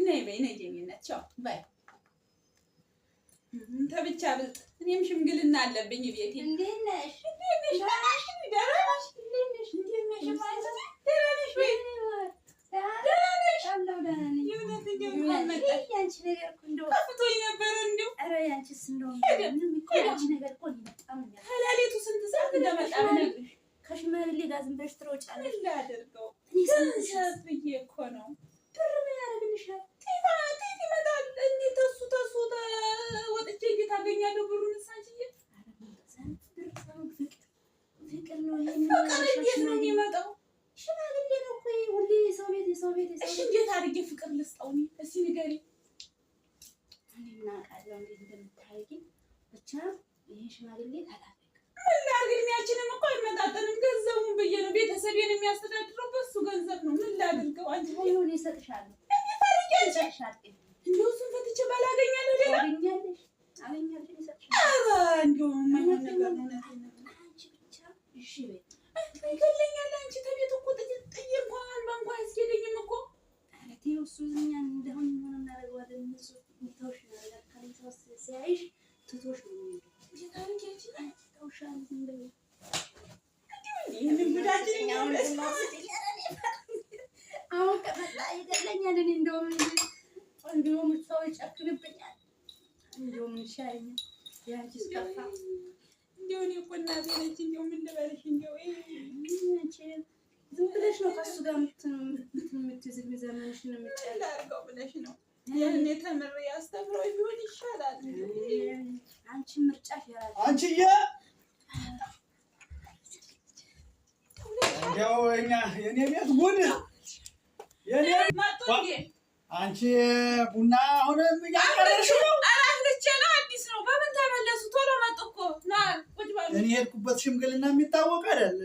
ነይ በይ ነይ ጀሚነት ቻው በይ ተብቻ ብልጥ እኔም ሽምግልና አለብኝ ቤቴ እንዴት ነሽ ከሌሊቱ ስንት ሰዓት እንደመጣ ብነግርሽ ከሽማግሌ ጋር ዝም ብለሽ ትሮጫለሽ ላደርገው ብዬ እኮ ነው ብር ምን ያደርግልሻል ቴት ይመጣል እንዴት ተሱ ወጥቼ እንዴት አገኛለሁ ብሩን ሳንቺዬ ፍቅር ነው እንዴት ነው የሚመጣው ሽማግሌ ነው እኮ ሁሌ ሰው ቤት እሺ እንዴት አድርጌ ፍቅር ልስጠው እስኪ ንገሪኝ እኔ ምን አውቃለሁ እንዴት እንደምታረጊ ብቻ ይሄ ሽማግሌ ታላቅ ምን ላድርግ እድሜያችንም እኮ አይመጣጠንም ገንዘቡን ብዬ ነው ቤተሰቤን የሚያስተዳድረው በሱ ገንዘብ ነው ምን ላድርገው አንቺ ሆኖ ይሰጥሻል እንዴት አድርጌ ይሰጥሻል እንደው እሱን ፈትቼ ባላገኛለሁ ሌላ አገኛለሁ ይሰጥሻል ኧረ እንደው የማይሆን ነገር ነው አንቺ ብቻ እሺ በይ ይገለኛል አንቺ ተቤት እኮ ጥዬ እንኳን ባንኳ አያስኬደኝም እኮ ኧረ ተይው እሱ እኛን እንደሆነ ምን እናደርገዋለን እሱ ተውሽ ነገር ከሌላውስ ሲያይሽ ትቶሽ ነው የሚሄደው እንዴት አድርጌ ተውሻል ዝም ብለሽ ይሄንን ጉዳችን አሁን ከመጣ ይገለኛል እኔ እንደውም ሰው ይጨክንብኛል እንደውም ይሻለኛል ያንቺስ ከፋ እንደው እኔ እኮ እናቴ ነች እንደው ምን ልበልሽ እንደው ዝም ብለሽ ነው ከእሱ ጋር የምትዝግ ዘመንሽን የምትጨርሰው ብለሽ ነው ያኔ ተምሬ አስተምሮኝ ቢሆን ይሻላል አንቺ ምርጫሽ ያራል አንቺዬ እንደው የኔ ቤት ጉድ የኔ ማጥቶኝ አንቺ ቡና አሁንም ያቀረሽ ነው አራግልቼ ነው አዲስ ነው በምን ተመለሱ ቶሎ መጡ እኮ ና ቁጭ ባሉ እኔ ሄድኩበት ሽምግልና የሚታወቅ አይደል